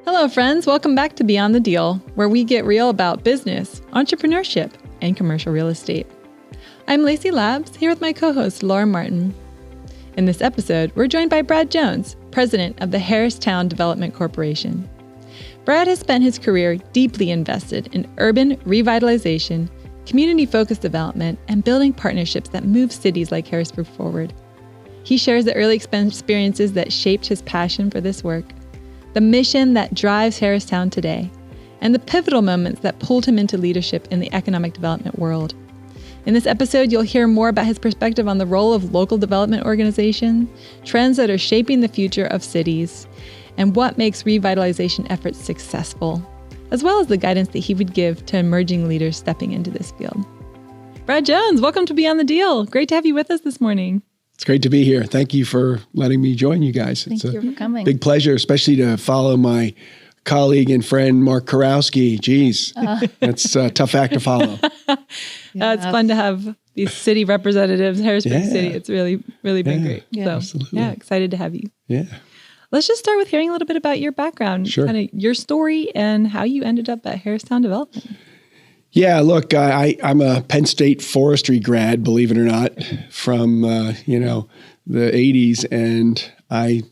Hello, friends. Welcome back to Beyond the Deal, where we get real about business, entrepreneurship, and commercial real estate. I'm Lacey Labs, here with my co-host, Laura Martin. In this episode, we're joined by Brad Jones, president of the Harristown Development Corporation. Brad has spent his career deeply invested in urban revitalization, community-focused development, and building partnerships that move cities like Harrisburg forward. He shares the early experiences that shaped his passion for this work, the mission that drives Harristown today, and the pivotal moments that pulled him into leadership in the economic development world. In this episode, you'll hear more about his perspective on the role of local development organizations, trends that are shaping the future of cities, and what makes revitalization efforts successful, as well as the guidance that he would give to emerging leaders stepping into this field. Brad Jones, welcome to Beyond the Deal. Great to have you with us this morning. It's great to be here. Thank you for letting me join you guys. Thank you for coming. Big pleasure, especially to follow my colleague and friend, Mark Kurowski. Geez, that's a tough act to follow. It's fun to have these city representatives, Harrisburg City. It's really been great. Yeah, so, absolutely. Yeah, excited to have you. Yeah. Let's just start with hearing a little bit about your background, Sure. kind of your story and how you ended up at Harristown Development. Yeah, look, I'm a Penn State Forestry grad, believe it or not, from, the 80s. And I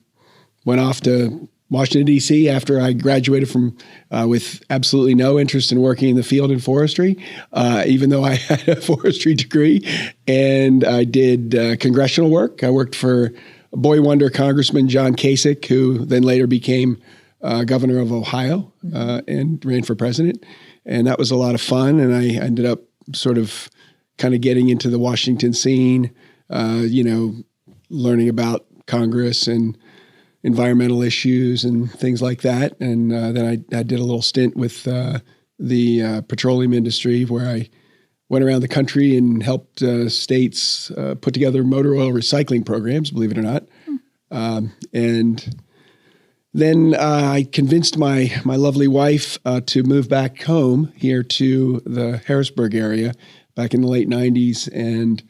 went off to Washington, D.C. after I graduated from with absolutely no interest in working in the field in forestry, even though I had a forestry degree. And I did congressional work. I worked for boy wonder Congressman John Kasich, who then later became governor of Ohio and ran for president. And that was a lot of fun. And I ended up sort of kind of getting into the Washington scene, learning about Congress and environmental issues and things like that. And then I did a little stint with the petroleum industry where I went around the country and helped states put together motor oil recycling programs, believe it or not. And then I convinced my lovely wife to move back home here to the Harrisburg area back in the late 90s. And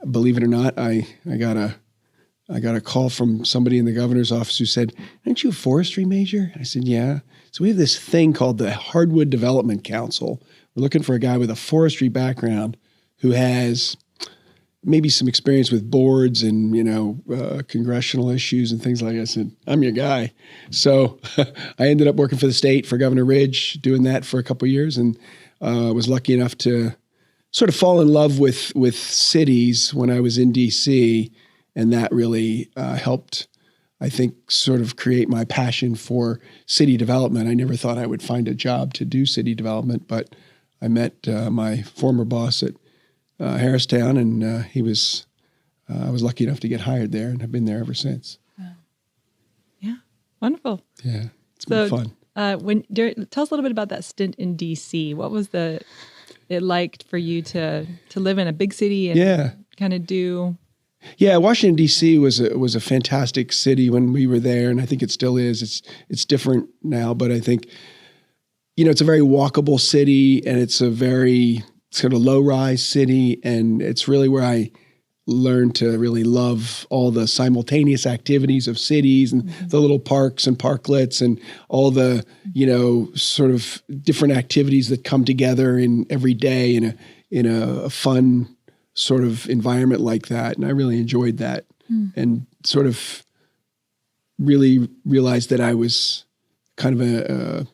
believe it or not, I got a call from somebody in the governor's office who said, "Aren't you a forestry major?" I said, "Yeah." So we have this thing called the Hardwood Development Council. We're looking for a guy with a forestry background who has maybe some experience with boards and, congressional issues and things like that. I said, "I'm your guy." So I ended up working for the state for Governor Ridge, doing that for a couple of years, and was lucky enough to sort of fall in love with cities when I was in D.C., and that really helped, I think, sort of create my passion for city development. I never thought I would find a job to do city development, but I met my former boss at Harristown, and I was lucky enough to get hired there and have been there ever since. Wow. Yeah, wonderful. Yeah, it's been fun. Tell us a little bit about that stint in D.C. What was it like for you to live in a big city and kind of do? Yeah, Washington, D.C. was a fantastic city when we were there, and I think it still is. It's different now, but I think, it's a very walkable city, and it's a very sort of low-rise city, and it's really where I learned to really love all the simultaneous activities of cities and the little parks and parklets and all the, sort of different activities that come together in every day in a fun sort of environment like that. And I really enjoyed that and sort of really realized that I was kind of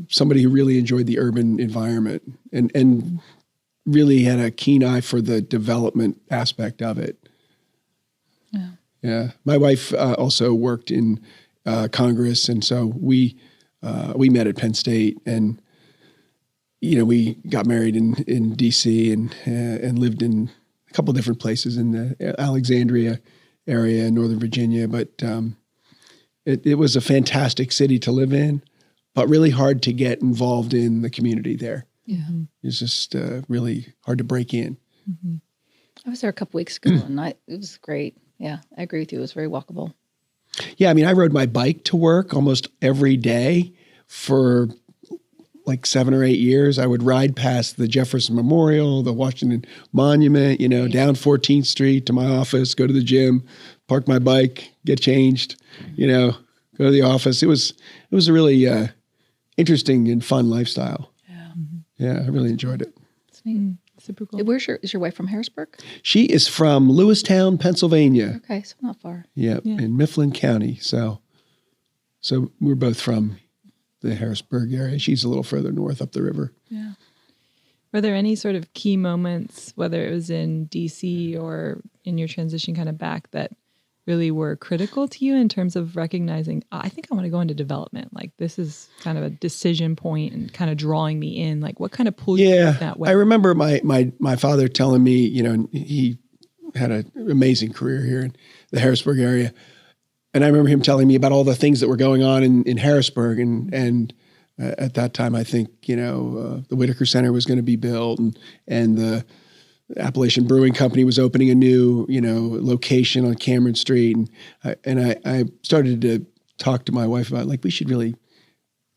somebody who really enjoyed the urban environment and really had a keen eye for the development aspect of it. Yeah. Yeah. My wife also worked in Congress. And so we met at Penn State, and we got married in D.C. and lived in a couple different places in the Alexandria area in Northern Virginia. But it was a fantastic city to live in, but really hard to get involved in the community there. Yeah. It's just really hard to break in. Mm-hmm. I was there a couple weeks ago, and it was great. Yeah, I agree with you. It was very walkable. Yeah, I mean, I rode my bike to work almost every day for like 7 or 8 years. I would ride past the Jefferson Memorial, the Washington Monument, down 14th Street to my office, go to the gym, park my bike, get changed, go go to the office. It was a really interesting and fun lifestyle. Yeah. Yeah, I really enjoyed it. It's neat. Super cool. Is your wife from Harrisburg? She is from Lewistown, Pennsylvania. Okay, so not far. Yeah, in Mifflin County. So we're both from the Harrisburg area. She's a little further north up the river. Yeah. Were there any sort of key moments, whether it was in DC or in your transition kind of back, that really were critical to you in terms of recognizing, I think I want to go into development. Like this is kind of a decision point and kind of drawing me in. Like what kind of pulled you in that way? I remember my father telling me, he had an amazing career here in the Harrisburg area. And I remember him telling me about all the things that were going on in Harrisburg. And at that time, I think, the Whitaker Center was going to be built and the Appalachian Brewing Company was opening a new, location on Cameron Street. And I started to talk to my wife about like, we should really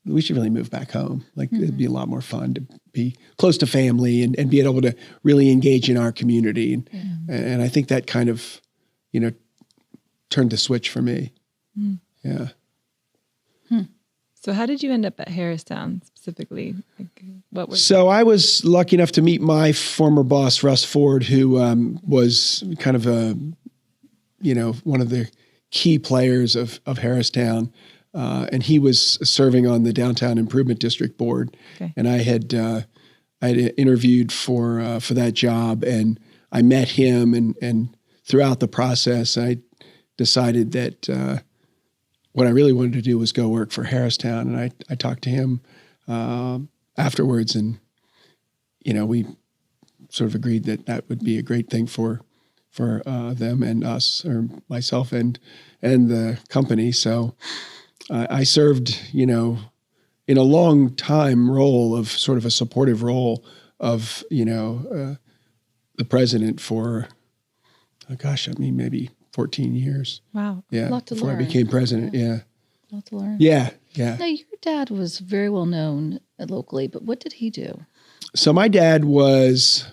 move back home. Like it'd be a lot more fun to be close to family and be able to really engage in our community. And I think that kind of, turned the switch for me. Yeah. So how did you end up at Harristown specifically? Like, So I was lucky enough to meet my former boss, Russ Ford, who was kind of one of the key players of Harristown. And he was serving on the Downtown Improvement District Board. Okay. And I had interviewed for that job, and I met him, and throughout the process, I decided that what I really wanted to do was go work for Harristown. And I talked to him afterwards, and we sort of agreed that would be a great thing for them and us, or myself and the company. So I served, in a long time role of sort of a supportive role of, the president for, maybe 14 years. Wow. Yeah. A lot to before learn. I became president. Yeah. A lot to learn. Yeah. Yeah. Now, your dad was very well known locally, but what did he do? So my dad was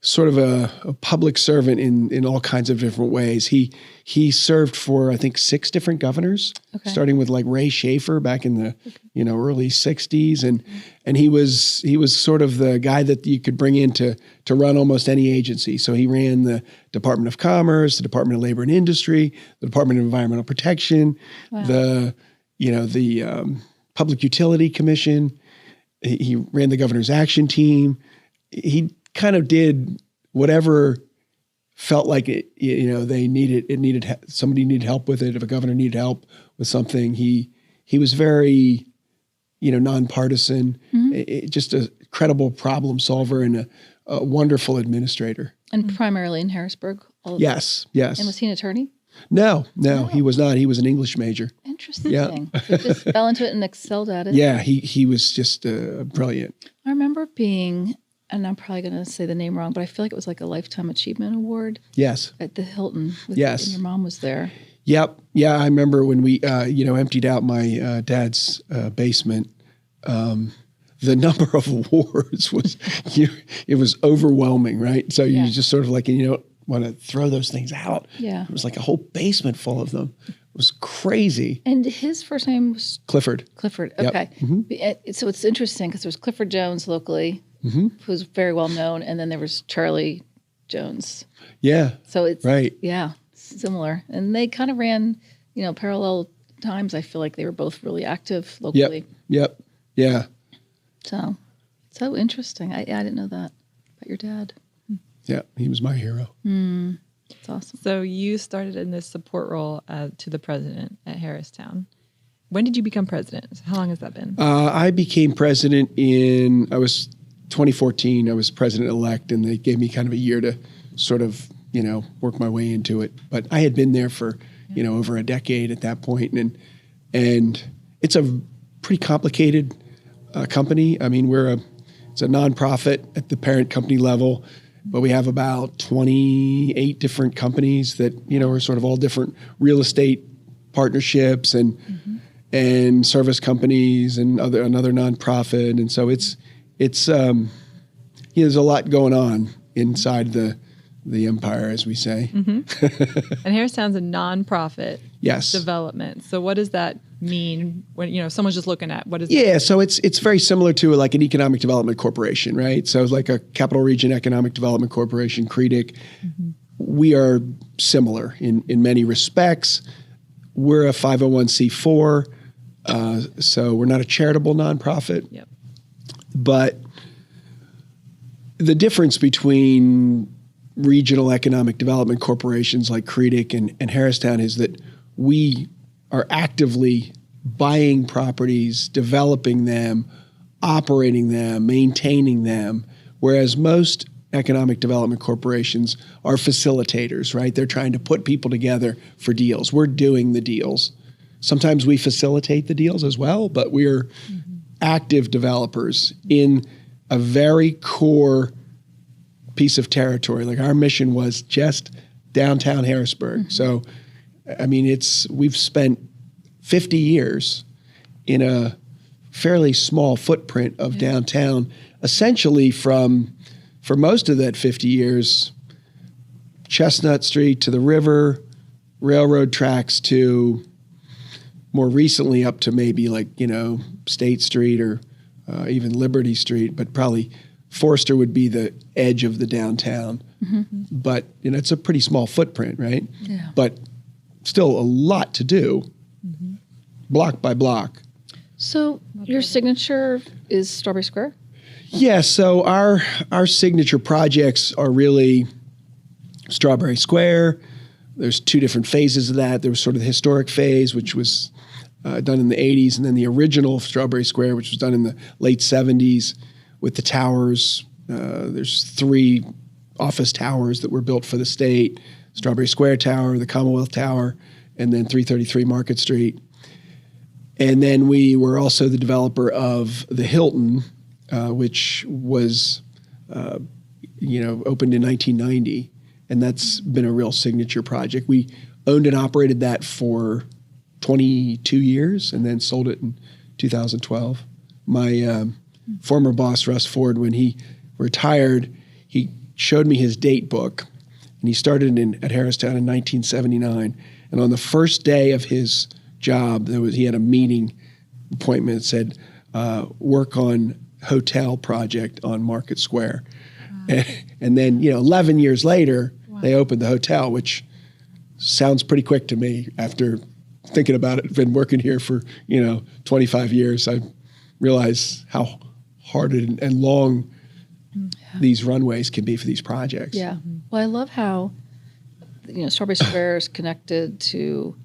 sort of a public servant in all kinds of different ways. He served for, I think, 6 different governors, starting with like Ray Schaefer back in the early 60s, and he was sort of the guy that you could bring in to run almost any agency. So he ran the Department of Commerce, the Department of Labor and Industry, the Department of Environmental Protection, the Public Utility Commission. He ran the Governor's Action Team. He kind of did whatever felt like it, somebody needed help with it. If a governor needed help with something, he was very, nonpartisan, just a credible problem solver and a wonderful administrator. And primarily in Harrisburg? Yes. And was he an attorney? No, he was not. He was an English major. Interesting. Yeah. He just fell into it and excelled at it. Yeah, he was just brilliant. I remember being, and I'm probably going to say the name wrong, but I feel like it was like a Lifetime Achievement Award. Yes. At the Hilton. Yes. And your mom was there. Yep. Yeah, I remember when we, emptied out my dad's basement. The number of awards was, it was overwhelming, right? So you just sort of like, want to throw those things out. Yeah. It was like a whole basement full of them. It was crazy. And his first name was? Clifford. Okay. Yep. Mm-hmm. So it's interesting because there was Clifford Jones locally, who's very well known, and then there was Charlie Jones. Yeah. So it's right. Yeah, similar. And they kind of ran, parallel times. I feel like they were both really active locally. Yep. Yeah. So interesting. I didn't know that about your dad. Yeah, he was my hero. That's awesome. So you started in this support role to the president at Harristown. When did you become president? How long has that been? I became president I was 2014. I was president-elect, and they gave me kind of a year to sort of, work my way into it. But I had been there for, over a decade at that point. And it's a pretty complicated company. I mean, it's a nonprofit at the parent company level, but we have about 28 different companies that, are sort of all different real estate partnerships and service companies and another nonprofit. And so it's there's a lot going on inside the the empire, as we say. And Harristown's a nonprofit Yes. development. So what does that mean when, someone's just looking at what is Yeah, so it's very similar to like an economic development corporation, right? So it's like a Capital Region Economic Development Corporation, CREDIC. We are similar in many respects. We're a 501c4, so we're not a charitable nonprofit. Yep. But the difference between regional economic development corporations like CREDIC and Harristown is that we are actively buying properties, developing them, operating them, maintaining them, whereas most economic development corporations are facilitators, right? They're trying to put people together for deals. We're doing the deals. Sometimes we facilitate the deals as well, but we're active developers in a very core piece of territory. Like our mission was just downtown Harrisburg. So, I mean, we've spent 50 years in a fairly small footprint of downtown, essentially for most of that 50 years, Chestnut Street to the river, railroad tracks to more recently up to maybe like, State Street or even Liberty Street, but probably Forestry would be the edge of the downtown. But, it's a pretty small footprint, right? Yeah. But still a lot to do, block by block. So your signature is Strawberry Square? Yeah, so our signature projects are really Strawberry Square. There's two different phases of that. There was sort of the historic phase, which was done in the 80s, and then the original Strawberry Square, which was done in the late 70s with the towers. There's 3 office towers that were built for the state, Strawberry Square Tower, the Commonwealth Tower, and then 333 Market Street. And then we were also the developer of the Hilton, which was, opened in 1990, and that's been a real signature project. We owned and operated that for 22 years and then sold it in 2012. My former boss, Russ Ford, when he retired, he showed me his date book, and he started at Harristown in 1979. And on the first day of his job, he had a meeting appointment that said, work on hotel project on Market Square. Wow. And then, 11 years later, they opened the hotel, which sounds pretty quick to me after thinking about it. I've been working here for, 25 years. I realize how hard and long these runways can be for these projects. Yeah. Well, I love how, Strawberry Square is connected to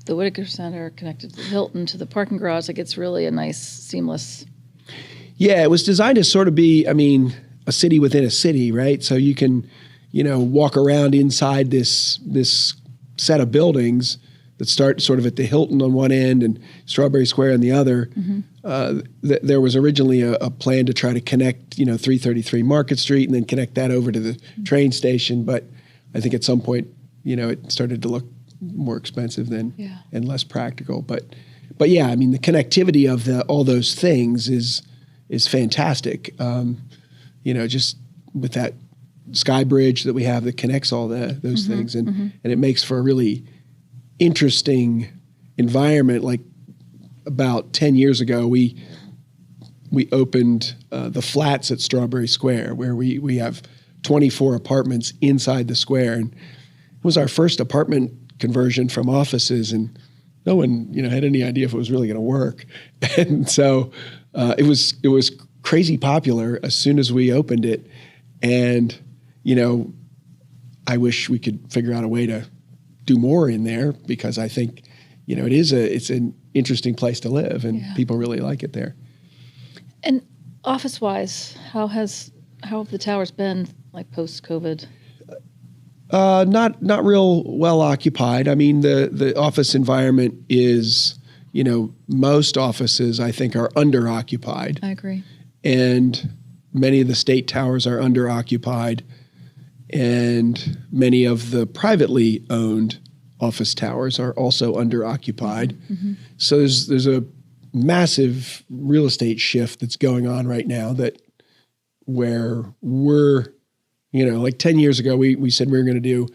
the Whitaker Center, connected to the Hilton, to the parking garage. Like, it's really a nice, seamless. Yeah, it was designed to sort of be, a city within a city, right? So you can, walk around inside this set of buildings that start sort of at the Hilton on one end and Strawberry Square on the other. There was originally a plan to try to connect, 333 Market Street and then connect that over to the train station. But I think at some point, it started to look more expensive and less practical. But yeah, the connectivity of all those things is fantastic. Just with that sky bridge that we have that connects all those things, and it makes for a really interesting environment. Like about 10 years ago, we opened the flats at Strawberry Square, where we have 24 apartments inside the square, and it was our first apartment conversion from offices, and no one had any idea if it was really going to work. And so it was crazy popular as soon as we opened it, and I wish we could figure out a way to do more in there, because I think it's an interesting place to live, and people really like it there. And office-wise, how have the towers been, like, post-COVID? Not real well occupied. The office environment is, most offices I think are under occupied. I agree. And many of the state towers are under occupied, and many of the privately owned office towers are also under occupied. So there's a massive real estate shift that's going on right now, where we're like 10 years ago, we said we were going to do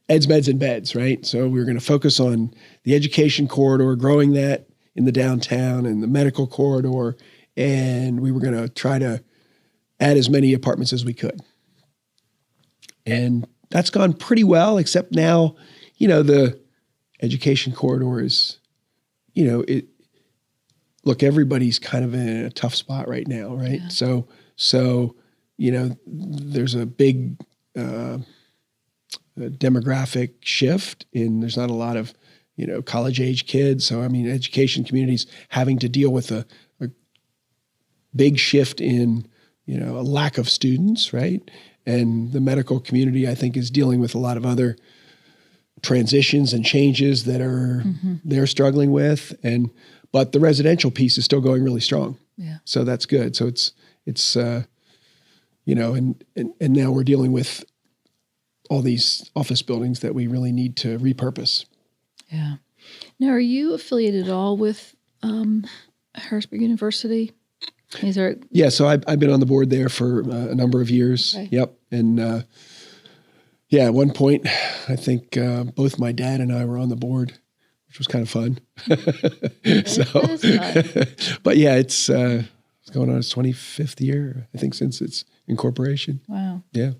eds, meds, and beds, right? So we were going to focus on the education corridor, growing that in the downtown, and the medical corridor, and we were going to try to add as many apartments as we could. And that's gone pretty well, except now, the education corridor is, everybody's kind of in a tough spot right now, right? Yeah. So, there's a big demographic shift there's not a lot of, college age kids. So, education communities having to deal with a big shift in, a lack of students, right? And the medical community, I think, is dealing with a lot of other transitions and changes that they're struggling with. But the residential piece is still going really strong. Yeah. So that's good. So it's and now we're dealing with all these office buildings that we really need to repurpose. Yeah. Now, are you affiliated at all with Harrisburg University? Yeah, so I've been on the board there for a number of years. Okay. Yep. And at one point, I think both my dad and I were on the board, which was kind of fun. That is fun. But yeah, it's going on its 25th year, I think, since its incorporation. Wow. Yeah.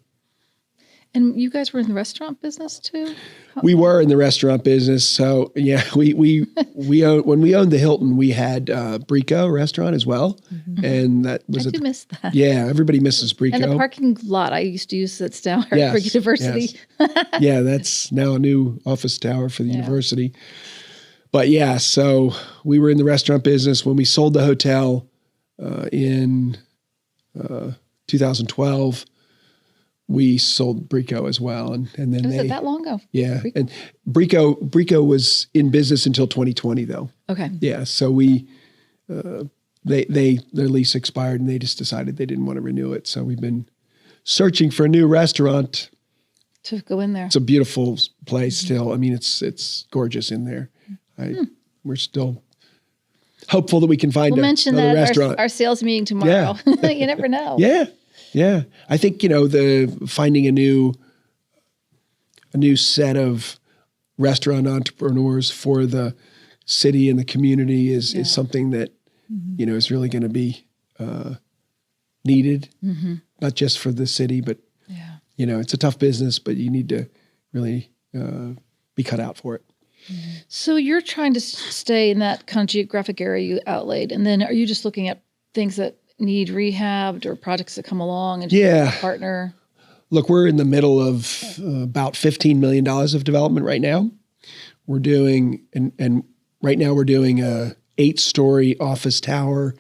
And you guys were in the restaurant business too? We were in the restaurant business. So yeah, we owned, when we owned the Hilton, we had Brico restaurant as well. Mm-hmm. And that was I do miss that. Yeah, everybody misses Brico. And the parking lot I used to use that's now Harrisburg University. Yes. Yeah, that's now a new office tower for the university. But yeah, so we were in the restaurant business. When we sold the hotel in 2012, we sold Brico as well. And then was it that long ago? Yeah. Brico? And Brico was in business until 2020 though. Okay. Yeah. So their lease expired and they just decided they didn't want to renew it. So we've been searching for a new restaurant to go in there. It's a beautiful place still. It's gorgeous in there. We're still hopeful that we can find another restaurant. Our sales meeting tomorrow. Yeah. You never know. Yeah. Yeah. I think, finding a new set of restaurant entrepreneurs for the city and the community is something that, is really going to be needed, not just for the city, but, it's a tough business, but you need to really be cut out for it. So you're trying to stay in that kind of geographic area you outlaid, and then are you just looking at things that need rehabbed or projects that come along and just partner? Look, we're in the middle of about $15 million of development right now. We're doing, and right now we're doing a 8-story office tower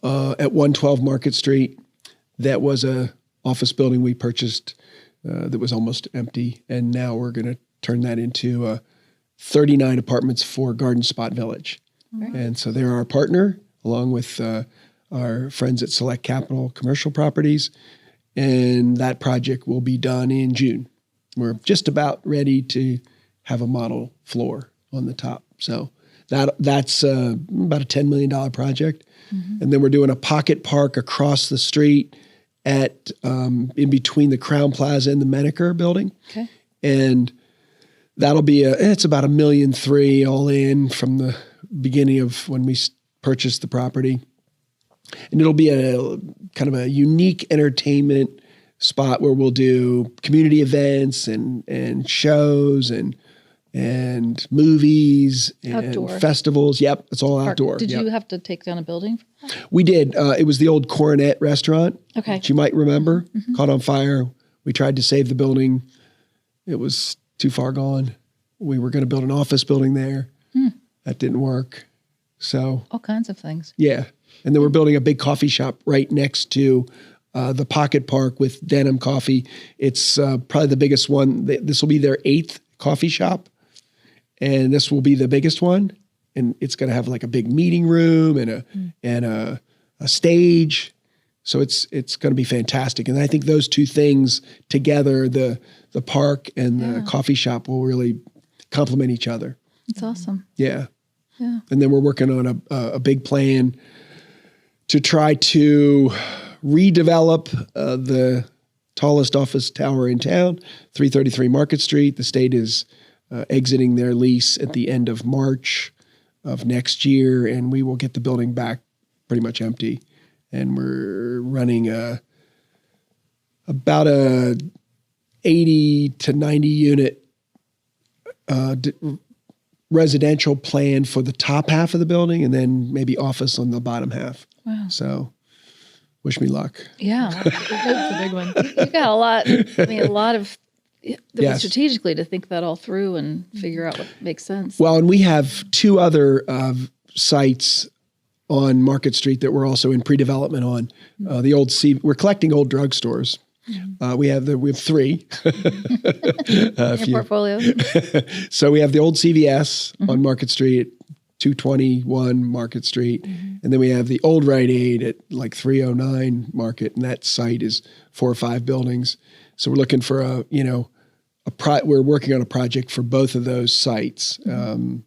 at 112 Market Street. That was a office building we purchased that was almost empty, and now we're going to turn that into 39 apartments for Garden Spot Village. Right. And so they're our partner, along with our friends at Select Capital Commercial Properties. And that project will be done in June. We're just about ready to have a model floor on the top. So that's about a $10 million project. Mm-hmm. And then we're doing a pocket park across the street at in between the Crown Plaza and the Menaker building. Okay. And that'll be it's about $1.3 million all in from the beginning of when we purchased the property. And it'll be a kind of a unique entertainment spot where we'll do community events and shows and movies and outdoor festivals. Yep, it's all outdoor. Did you have to take down a building for that? We did. It was the old Coronet restaurant. Okay. Which you might remember. Mm-hmm. Caught on fire. We tried to save the building. It was too far gone. We were going to build an office building there. That didn't work. So all kinds of things. Yeah. And then we're building a big coffee shop right next to the Pocket Park with Denim Coffee. It's probably the biggest one. This will be their 8th coffee shop. And this will be the biggest one. And it's going to have like a big meeting room and a stage. So it's going to be fantastic. And I think those two things together, the park and the coffee shop, will really complement each other. It's awesome. Yeah. Yeah. And then we're working on a big plan to try to redevelop the tallest office tower in town, 333 Market Street. The state is exiting their lease at the end of March of next year, and we will get the building back pretty much empty. And we're running about a 80 to 90 unit residential plan for the top half of the building, and then maybe office on the bottom half. Wow. So wish me luck. Yeah. That's a big one. You got a lot. I mean, a lot of Yes. strategically to think that all through and figure out what makes sense. Well, and we have two other sites on Market Street that we're also in pre-development on. The old we're collecting old drugstores. We have three. Your portfolio. So we have the old CVS on Market Street, 221 Market Street, and then we have the old Rite Aid at like 309 Market, and that site is 4 or 5 buildings. So we're looking for we're working on a project for both of those sites. The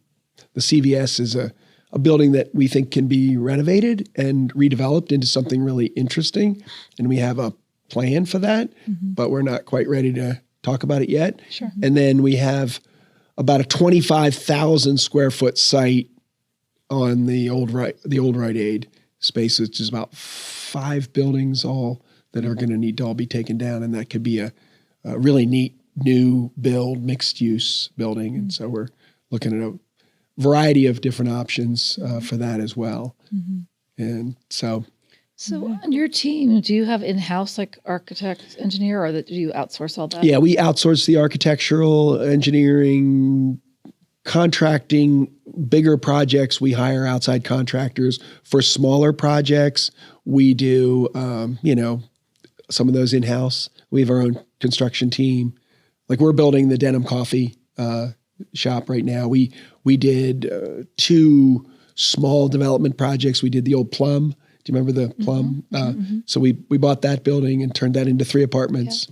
CVS is a building that we think can be renovated and redeveloped into something really interesting, and we have a plan for that, but we're not quite ready to talk about it yet. Sure. And then we have about a 25,000 square foot site on the old Rite Aid space, which is about 5 buildings all that are going to need to all be taken down, and that could be a really neat new build, mixed use building. And so we're looking at a variety of different options for that as well. And so on your team, do you have in-house like architect, engineer, or do you outsource all that? yeah, we outsource the architectural, engineering, contracting. Bigger projects, we hire outside contractors. For smaller projects, we do, some of those in-house. We have our own construction team. Like we're building the Denim Coffee shop right now. We did 2 small development projects. We did the old Plum. Do you remember the Plum? So we bought that building and turned that into 3 apartments.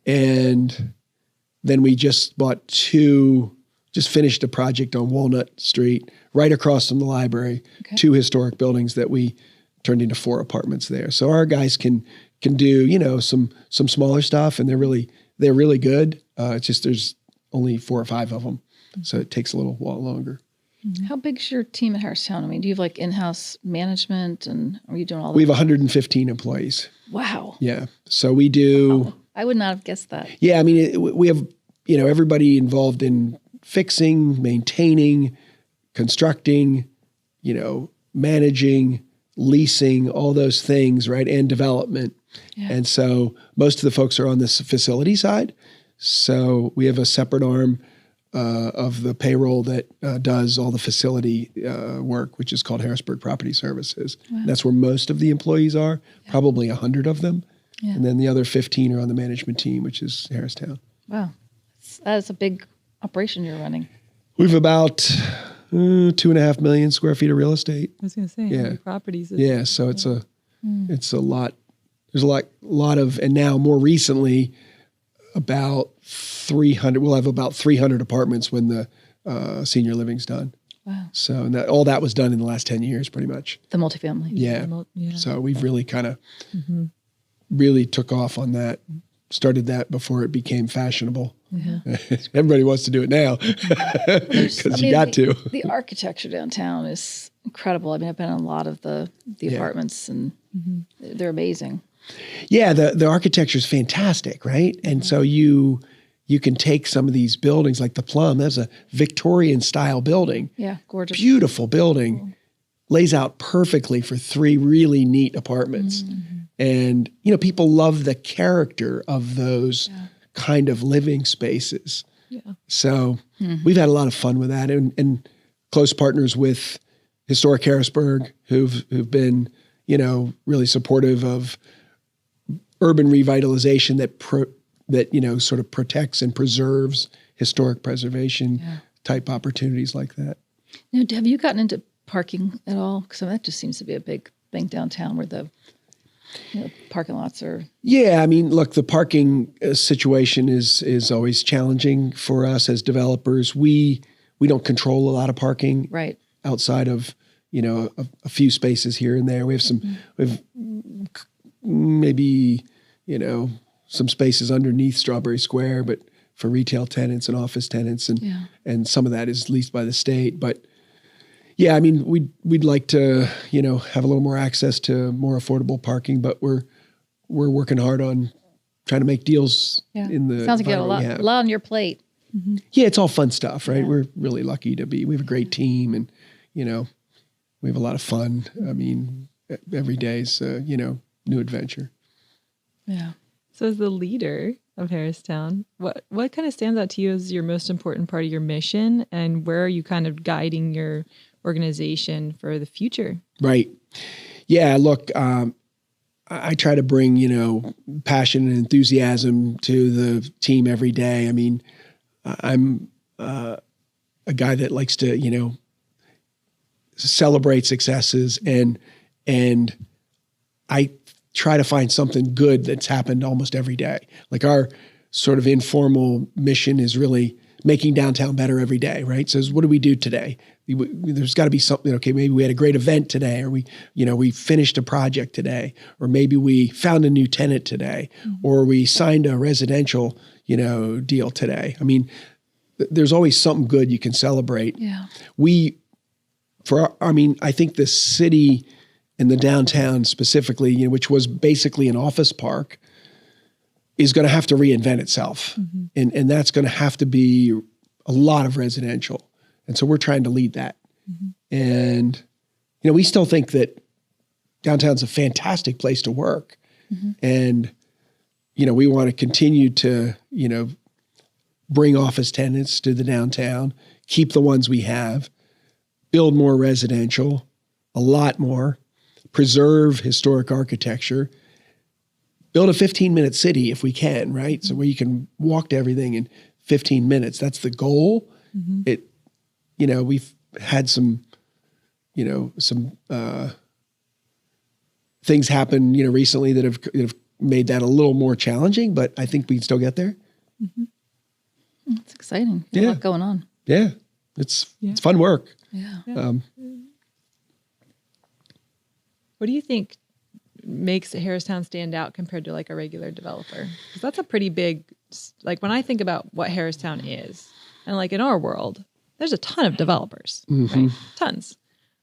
Okay. And then we just finished a project on Walnut Street, right across from the library. Okay. 2 historic buildings that we turned into 4 apartments there. So our guys can do, some smaller stuff, and they're really good. It's just there's only 4 or 5 of them, so it takes a little while longer. How big's your team at Harristown? I mean, do you have like in-house management, and are you doing all that? We have 115 employees. Wow. Yeah. So we do. Wow. I would not have guessed that. Yeah. I mean, we have, everybody involved in fixing, maintaining, constructing, managing, leasing, all those things, right? And development. Yeah. And so most of the folks are on this facility side. So we have a separate arm of the payroll that does all the facility work, which is called Harrisburg Property Services. Wow. That's where most of the employees are, probably 100 of them. Yeah. And then the other 15 are on the management team, which is Harristown. Wow. That's a big operation you're running. We've about 2.5 million square feet of real estate. I was going to say, how many properties? So it's a lot. There's a lot of, and now more recently, about 300. We'll have about 300 apartments when the senior living's done. Wow. So and all that was done in the last 10 years, pretty much. The multifamily. Yeah. So we've really kind of really took off on that. Started that before it became fashionable. Yeah. Everybody wants to do it now because you got to. The architecture downtown is incredible. I mean, I've been in a lot of the apartments, and they're amazing. Yeah, the architecture is fantastic, right? And so you can take some of these buildings like the Plum. That's a Victorian style building. Yeah, gorgeous. Beautiful building. Cool. Lays out perfectly for 3 really neat apartments. And, people love the character of those kind of living spaces. Yeah. So we've had a lot of fun with that, and close partners with Historic Harrisburg who've been, really supportive of urban revitalization that sort of protects and preserves historic preservation type opportunities like that. Now, have you gotten into parking at all? Because that just seems to be a big thing downtown where the parking lots are. Yeah, I mean, look, the parking situation is always challenging for us as developers. We don't control a lot of parking, right? Outside of a few spaces here and there. We have some. We have maybe some spaces underneath Strawberry Square, but for retail tenants and office tenants, and some of that is leased by the state. But yeah, I mean, we'd like to, have a little more access to more affordable parking, but we're working hard on trying to make deals in the. Sounds like you have a lot on your plate. Mm-hmm. Yeah, it's all fun stuff, right? Yeah. We're really lucky we have a great team, and we have a lot of fun. I mean, every day's new adventure. Yeah. So as the leader of Harristown, what kind of stands out to you as your most important part of your mission, and where are you kind of guiding your organization for the future? Right. Yeah. Look, I try to bring, passion and enthusiasm to the team every day. I mean, I'm a guy that likes to, celebrate successes, and I try to find something good that's happened almost every day. Like our sort of informal mission is really making downtown better every day, right? So what do we do today? There's got to be something, okay, maybe we had a great event today, or we finished a project today, or maybe we found a new tenant today, or we signed a residential, deal today. I mean, there's always something good you can celebrate. Yeah. I think the city and the downtown specifically, which was basically an office park, is going to have to reinvent itself. Mm-hmm. And that's going to have to be a lot of residential. And so we're trying to lead that. Mm-hmm. And, we still think that downtown's a fantastic place to work. Mm-hmm. And, we want to continue to, bring office tenants to the downtown, keep the ones we have, build more residential, a lot more, preserve historic architecture, build a 15-minute city if we can, right? So where you can walk to everything in 15 minutes. That's the goal. Mm-hmm. We've had some things happen, recently that have made that a little more challenging, but I think we can still get there. Mm-hmm. It's exciting. There's a lot going on. Yeah. It's fun work. Yeah. What do you think makes Harristown stand out compared to like a regular developer? Because that's a pretty big, like when I think about what Harristown is, and like in our world, there's a ton of developers, right? Tons.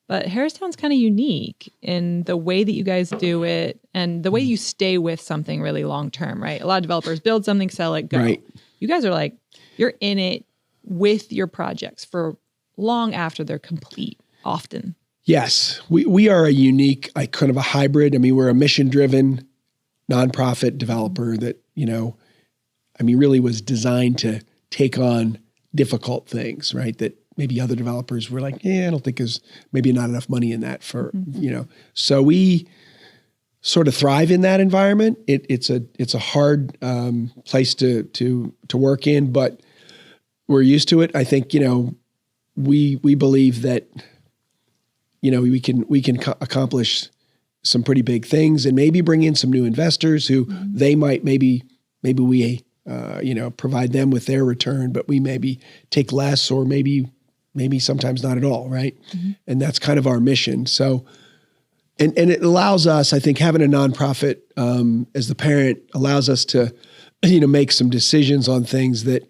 But Harristown's kind of unique in the way that you guys do it and the way you stay with something really long term, right? A lot of developers build something, sell it, go. Right. You guys are like, you're in it with your projects for long after they're complete, often. Yes, we are a unique, kind of a hybrid. I mean, we're a mission-driven nonprofit developer that, really was designed to take on difficult things, right? That maybe other developers were like, I don't think there's maybe not enough money in that for, So we sort of thrive in that environment. It's a hard place to work in, but we're used to it. I think, we believe that, we can accomplish some pretty big things and maybe bring in some new investors who they might maybe we provide them with their return, but we maybe take less or maybe sometimes not at all, right? Mm-hmm. And that's kind of our mission. So, and it allows us, I think, having a nonprofit as the parent allows us to, make some decisions on things that,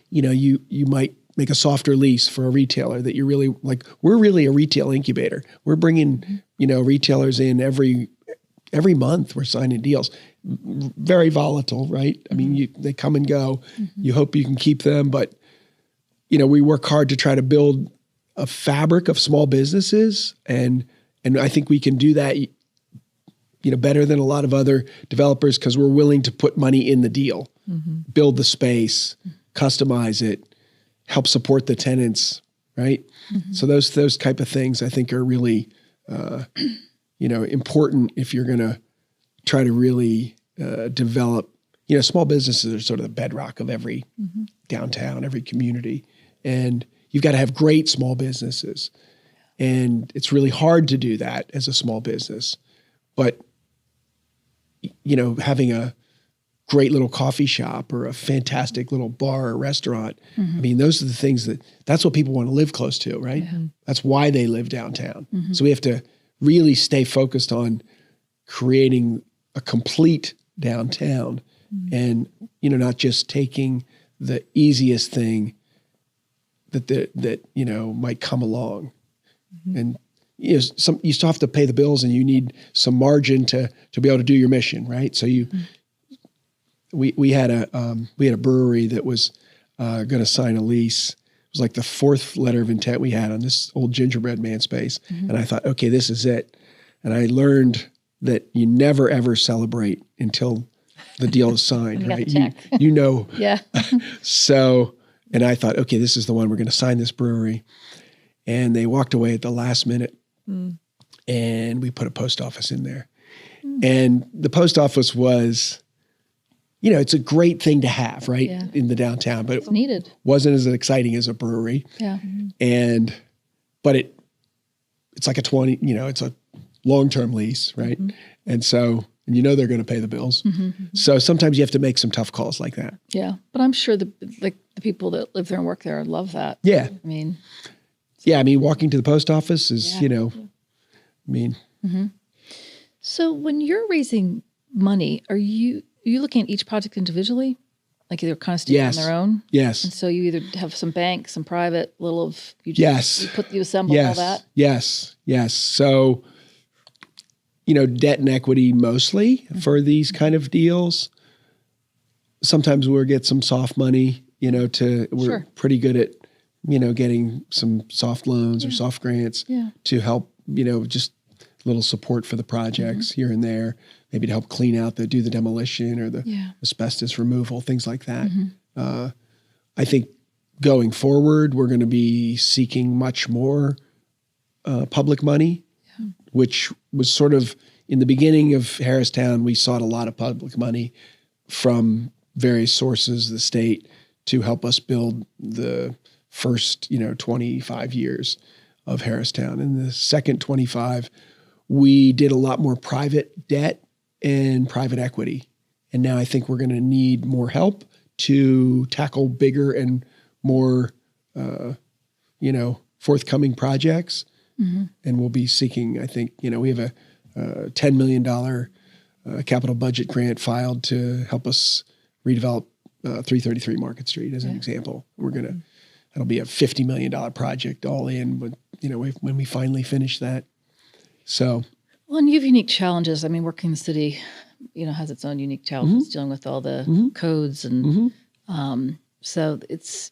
you might make a softer lease for a retailer that you're really like. We're really a retail incubator. We're bringing, retailers in every month. We're signing deals. Very volatile, right? I mean, they come and go. Mm-hmm. You hope you can keep them, but we work hard to try to build a fabric of small businesses, and I think we can do that, better than a lot of other developers because we're willing to put money in the deal, build the space, customize it, help support the tenants, right? Mm-hmm. So those type of things I think are really, important if you're going to try to really develop. Small businesses are sort of the bedrock of every downtown, every community, and you've got to have great small businesses, and it's really hard to do that as a small business. But having a great little coffee shop or a fantastic little bar or restaurant. Mm-hmm. I mean, those are the things that's what people want to live close to, right? Yeah. That's why they live downtown. Mm-hmm. So we have to really stay focused on creating a complete downtown, and not just taking the easiest thing that might come along, and you still have to pay the bills, and you need some margin to be able to do your mission, right? So we had a brewery that was going to sign a lease. It was like the fourth letter of intent we had on this old gingerbread man space, and I thought, okay, this is it. And I learned that you never ever celebrate until the deal is signed, right? Yeah. So, and I thought, okay, this is the one, we're going to sign this brewery. And they walked away at the last minute, and we put a post office in there. And the post office was, it's a great thing to have, right, in the downtown, but it's needed. Wasn't as exciting as a brewery. Yeah. But it's like it's a long-term lease, right? And so, and they're going to pay the bills. So sometimes you have to make some tough calls like that. Yeah. But I'm sure the people that live there and work there love that. Yeah. I mean, walking to the post office is, So when you're raising money, are you looking at each project individually? Like they're kind of standing on their own? Yes. And so you either have some bank, some private, little of, you assemble all that? Yes. So, debt and equity mostly for these kind of deals. Sometimes we'll get some soft money, we're pretty good at, getting some soft loans or soft grants to help, just little support for the projects here and there, maybe to help clean out do the demolition or the asbestos removal, things like that. I think going forward, we're going to be seeking much more public money, which was sort of in the beginning of Harristown, we sought a lot of public money from various sources, the state, to help us build the first, 25 years of Harristown. In the second 25, we did a lot more private debt and private equity. And now I think we're going to need more help to tackle bigger and more, forthcoming projects. And we'll be seeking, I think, we have a $10 million capital budget grant filed to help us redevelop 333 Market Street as an example. That'll be a $50 million project all in, but when we finally finish that. So, well, and you have unique challenges. I mean, working in the city, has its own unique challenges dealing with all the codes, and so it's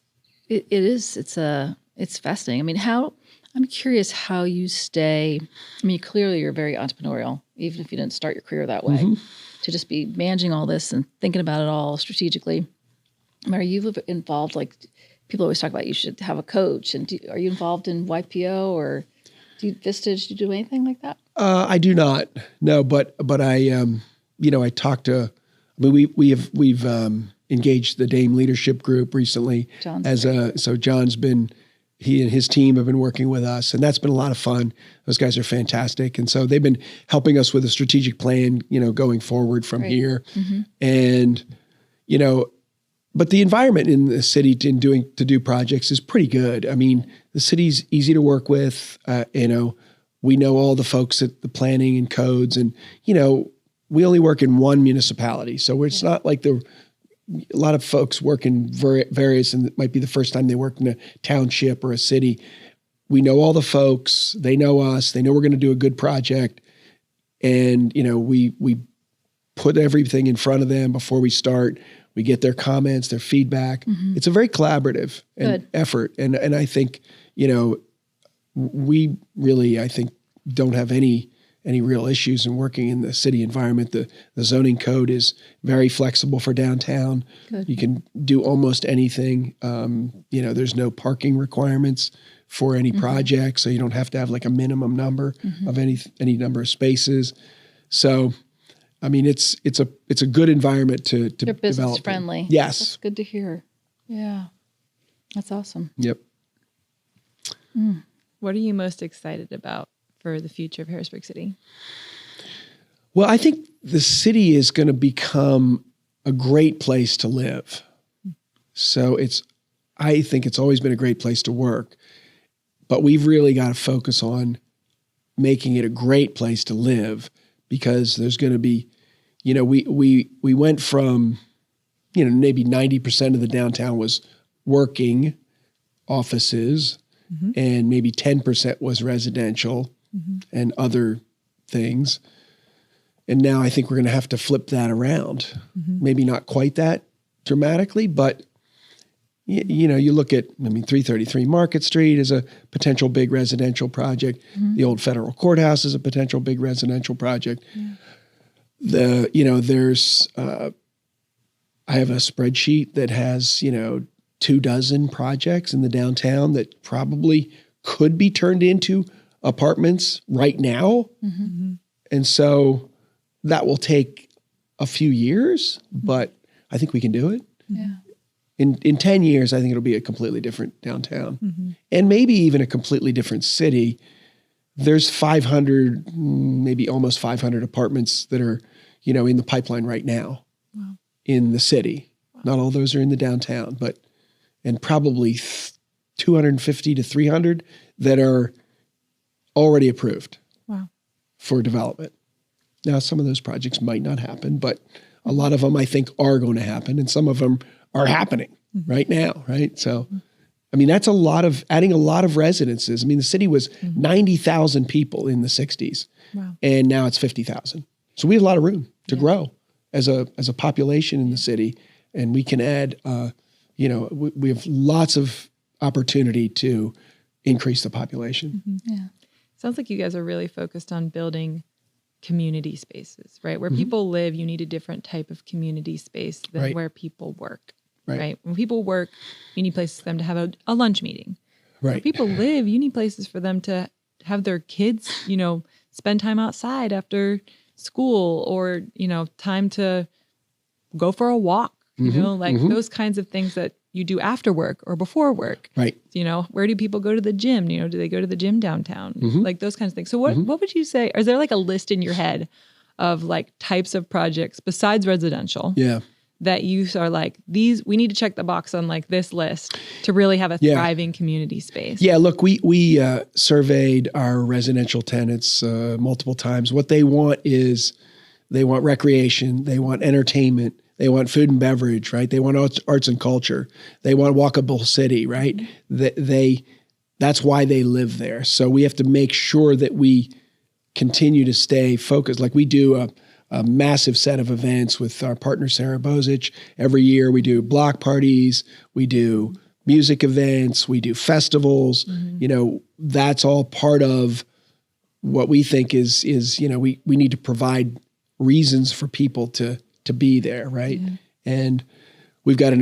fascinating. I mean, I'm curious how you stay. I mean, clearly you're very entrepreneurial, even if you didn't start your career that way. To just be managing all this and thinking about it all strategically. I mean, are you involved? Like people always talk about, you should have a coach. And are you involved in YPO or Vistage? Do you do anything like that? I do not. No, but I I talked to. I mean, we've engaged the Dame Leadership Group recently. So John's been. He and his team have been working with us, and that's been a lot of fun. Those guys are fantastic. And so they've been helping us with a strategic plan, going forward from here. And, but the environment in the city to do projects is pretty good. I mean, the city's easy to work with. We know all the folks at the planning and codes, and, we only work in one municipality. So it's not like a lot of folks work in various, and it might be the first time they work in a township or a city. We know all the folks, they know us, they know we're going to do a good project. And, we put everything in front of them before we start. We get their comments, their feedback. It's a very collaborative effort. And I think, we really, don't have any real issues in working in the city environment. The zoning code is very flexible for downtown. Good. You can do almost anything. There's no parking requirements for any project, so you don't have to have like a minimum number of any number of spaces. So, I mean, it's a good environment to They're business develop friendly. In. Yes, that's good to hear. Yeah, that's awesome. Yep. What are you most excited about for the future of Harrisburg City? Well, I think the city is going to become a great place to live. So I think it's always been a great place to work, but we've really got to focus on making it a great place to live, because there's going to be, we went from, maybe 90% of the downtown was working offices, and maybe 10% was residential and other things. And now I think we're going to have to flip that around. Maybe not quite that dramatically, but you look at, 333 Market Street is a potential big residential project. The old federal courthouse is a potential big residential project. There's, I have a spreadsheet that has, 24 projects in the downtown that probably could be turned into apartments right now. And so that will take a few years, but I think we can do it. Yeah. In 10 years, I think it'll be a completely different downtown and maybe even a completely different city. There's 500, maybe almost 500 apartments that are, in the pipeline right now in the city. Not all those are in the downtown, and probably 250 to 300 that are already approved for development. Now, some of those projects might not happen, but a lot of them I think are going to happen, and some of them are happening right now, right? So, that's adding a lot of residences. The city was 90,000 people in the 60s, and now it's 50,000. So we have a lot of room to grow as a population in the city, and we can add, we have lots of opportunity to increase the population. Yeah. Sounds like you guys are really focused on building community spaces, right? Where people live, you need a different type of community space than where people work, right? When people work, you need places for them to have a lunch meeting. Right. Where people live, you need places for them to have their kids, spend time outside after school, or, time to go for a walk, those kinds of things that you do after work or before work. Right. Where do people go to the gym? Do they go to the gym downtown? Like those kinds of things. So what would you say, is there like a list in your head of like types of projects besides residential? Yeah. That you are like, we need to check the box on like this list to really have a thriving community space. Yeah, look, we surveyed our residential tenants multiple times. What they want is they want recreation, they want entertainment, they want food and beverage, right? They want arts and culture. They want a walkable city, right? That's why they live there. So we have to make sure that we continue to stay focused. Like we do a massive set of events with our partner, Sarah Bozich. Every year we do block parties, we do music events, we do festivals. That's all part of what we think is we need to provide reasons for people to be there, right? And we've got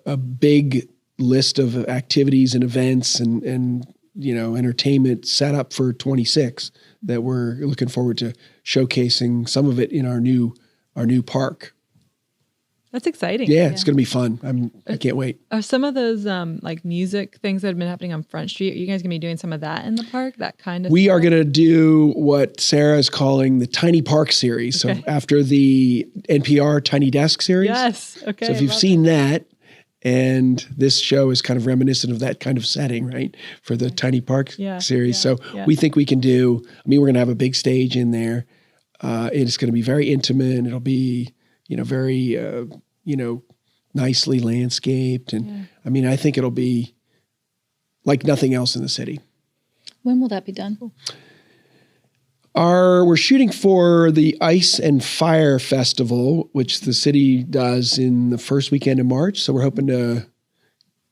a big list of activities and events and entertainment set up for 26 that we're looking forward to showcasing some of it in our new park. That's exciting. Yeah, it's going to be fun. I can't wait. Are some of those like music things that have been happening on Front Street, are you guys going to be doing some of that in the park? That kind of We are going to do what Sarah is calling the Tiny Park series. Okay. So after the NPR Tiny Desk series. Yes. Okay. So if you've seen that, and this show is kind of reminiscent of that kind of setting, right? For the Tiny Park series. We think we can do, we're going to have a big stage in there. It's going to be very intimate. It'll be, very, nicely landscaped. And I think it'll be like nothing else in the city. When will that be done? We're shooting for the Ice and Fire Festival, which the city does in the first weekend of March. So we're hoping to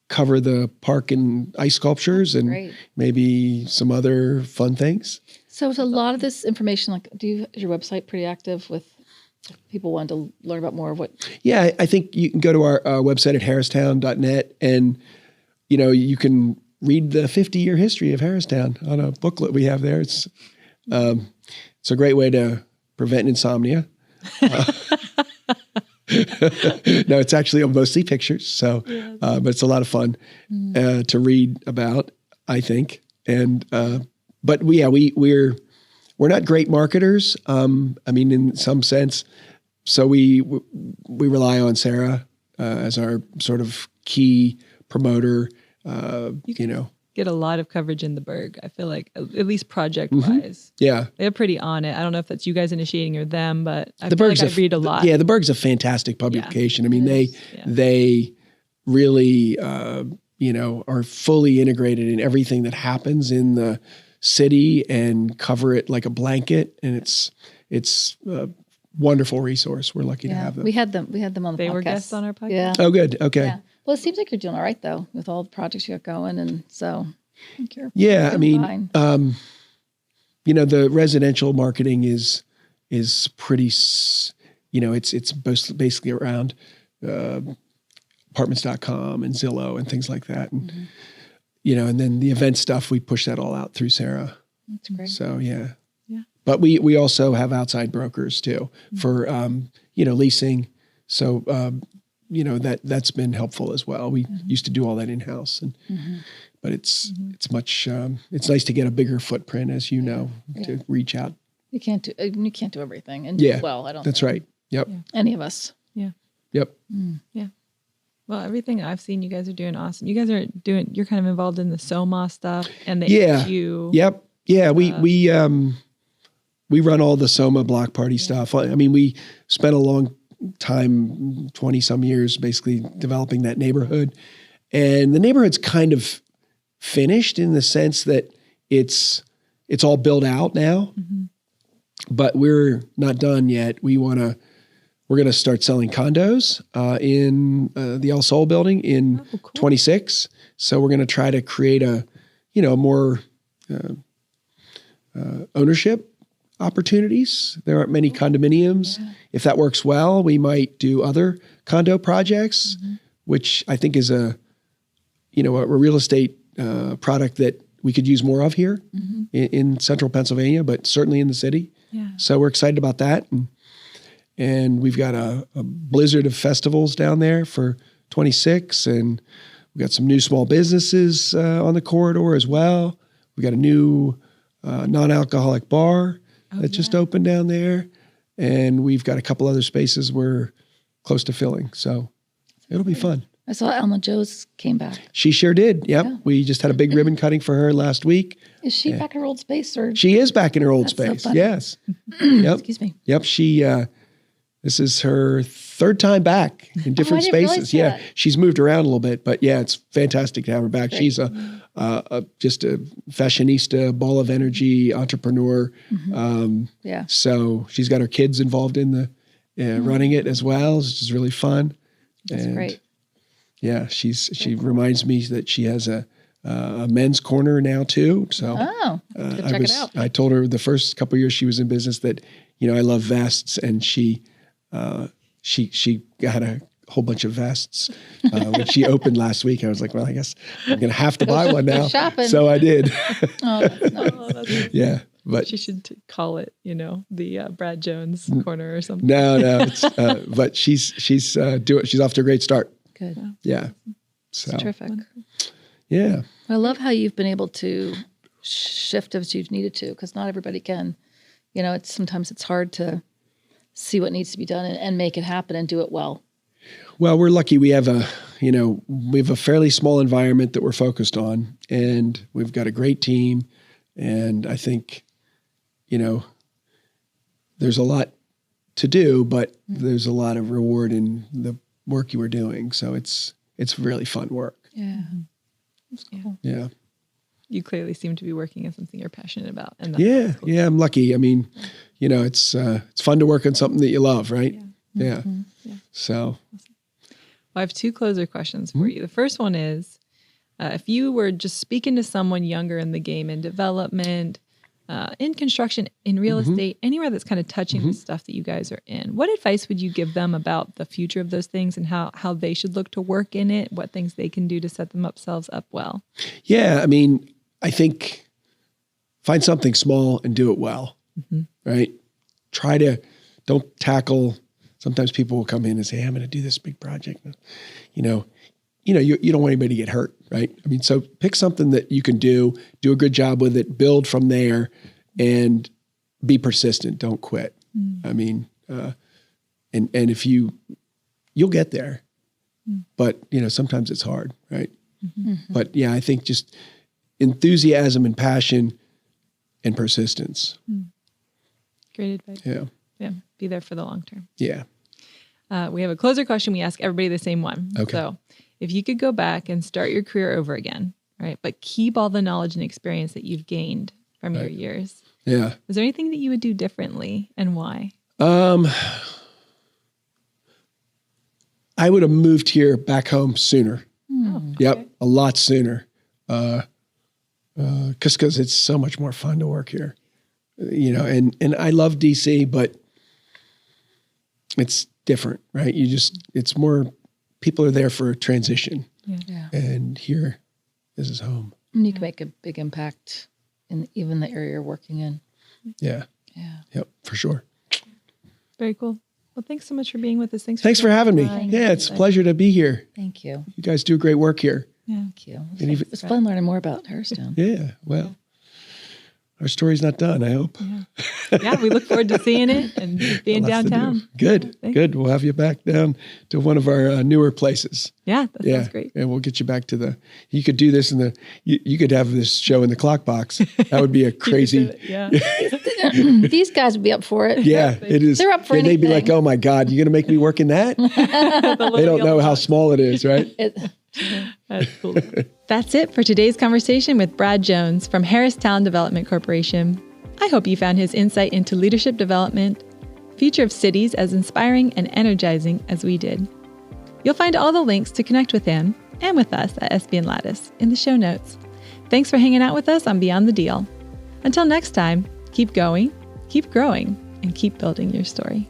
cover the park and ice sculptures and maybe some other fun things. So is a lot of this information, is your website pretty active with if people want to learn about more of what? Yeah, I think you can go to our website at harristown.net and, you can read the 50-year history of Harristown on a booklet we have there. It's a great way to prevent insomnia. No, it's actually mostly pictures. So, but it's a lot of fun to read about, I think. And but we're not great marketers. In some sense. So we rely on Sarah as our sort of key promoter. Get get a lot of coverage in the Berg. I feel like, at least project-wise. Yeah. They're pretty on it. I don't know if that's you guys initiating or them, but I The feel Berg's like I read a lot. Yeah, the Berg's a fantastic publication. I mean, they really, are fully integrated in everything that happens in the city and cover it like a blanket. And it's a wonderful resource. We're lucky to have them. We had them on the podcast. They were guests on our podcast. Yeah. Oh, good. Okay. Yeah. Well, it seems like you're doing all right though with all the projects you got going, and so I think you're Yeah, I mean, fine. The residential marketing is pretty, it's basically around apartments.com and Zillow and things like that. And, and then the event stuff, we push that all out through Sarah. That's great. So, yeah. Yeah. But we also have outside brokers too for, leasing. So, that's been helpful as well. We used to do all that in-house but it's much, it's nice to get a bigger footprint, as you know, to reach out. You can't do everything and do it well. I don't. That's think. right. Yep. Yeah. Any of us. Yeah. Yep. Yeah. Well, everything I've seen, you guys are doing awesome. You guys you're kind of involved in the SOMA stuff and the HU. Yep. Yeah. We run all the SOMA block party stuff. I mean, we spent a long time, 20 some years, basically developing that neighborhood, and the neighborhood's kind of finished in the sense that it's all built out now, but we're not done yet. We're going to start selling condos in the El Sol building in 26. So we're going to try to create a more ownership opportunities. There aren't many condominiums. Yeah. If that works well, we might do other condo projects, which I think is a real estate product that we could use more of here in central Pennsylvania, but certainly in the city. Yeah. So we're excited about that. And we've got a blizzard of festivals down there for 26, and we've got some new small businesses on the corridor as well. We've got a new non-alcoholic bar that just opened down there, and we've got a couple other spaces we're close to filling. So it'll be fun. I saw Alma Joe's came back. She sure did. Yep. Yeah. We just had a big ribbon cutting for her last week. Is she back in her old space? Or she is back in her old That's so space. funny. Yes. Yep. Excuse me. Yep. She, this is her third time back in different I didn't realize spaces. Yeah. that. She's moved around a little bit, but yeah, it's fantastic to have her back. Great. She's just a fashionista, ball of energy, entrepreneur. Yeah. So she's got her kids involved in the running it as well, which is really fun. That's great. Yeah, she reminds me that she has a men's corner now too. So check it out. I told her the first couple of years she was in business that I love vests, and she got a whole bunch of vests when she opened last week. I was like, well, I guess I'm gonna have to buy one now. Shopping. So I did. That's nice. Yeah. But she should call it, the Brad Jones corner or something. No, it's, but she's off to a great start. Good. Yeah. So That's terrific. yeah. I love how you've been able to shift as you've needed to, because not everybody can. Sometimes it's hard to see what needs to be done and make it happen and do it well. Well, we're lucky. We have a fairly small environment that we're focused on, and we've got a great team. And I think, there's a lot to do, but there's a lot of reward in the work you were doing. So it's really fun work. Yeah. That's cool. Yeah. You clearly seem to be working on something you're passionate about. And Yeah. Yeah. I'm lucky. I mean, it's fun to work on something that you love, right? Yeah. Yeah. So. I have two closer questions for you. The first one is, if you were just speaking to someone younger in the game, in development, in construction, in real estate, anywhere that's kind of touching the stuff that you guys are in, what advice would you give them about the future of those things and how they should look to work in it, what things they can do to set themselves up well? Yeah, I mean, I think find something small and do it well, right? Don't tackle, sometimes people will come in and say, hey, I'm going to do this big project. You don't want anybody to get hurt, right? I mean, so pick something that you can do a good job with it, build from there, and be persistent. Don't quit. I mean, and if you'll get there, but sometimes it's hard, right? But yeah, I think just enthusiasm and passion and persistence. Great advice. Yeah. Yeah. Be there for the long term. Yeah. We have a closer question. We ask everybody the same one. Okay. So if you could go back and start your career over again, right, but keep all the knowledge and experience that you've gained from your years. Yeah. Is there anything that you would do differently and why? I would have moved here back home sooner. Yep. A lot sooner. Cause it's so much more fun to work here, and I love DC, but it's different, right? It's more, people are there for a transition. Yeah. And here, this is home. And you can make a big impact in even the area you're working in. Yeah. Yeah. Yep, for sure. Very cool. Well, thanks so much for being with us. Thanks for having me. Yeah, it's a pleasure to be here. Thank you. You guys do great work here. Yeah. Thank you. It's fun learning more about Harristown. Yeah. Well, our story's not done, I hope. Yeah, we look forward to seeing it and being downtown. Good. Good. We'll have you back down to one of our newer places. Yeah, that sounds great. And we'll get you back to you could do this you could have this show in the clock box. That would be a crazy. Yeah. These guys would be up for it. Yeah, it is. They're up for anything. They'd be like, oh my God, you're going to make me work in that? They don't know how small it is, right? That's cool. That's it for today's conversation with Brad Jones from Harristown Development Corporation. I hope you found his insight into leadership development, future of cities as inspiring and energizing as we did. You'll find all the links to connect with him and with us at SB & Lattice in the show notes. Thanks for hanging out with us on Beyond the Deal. Until next time, keep going, keep growing, and keep building your story.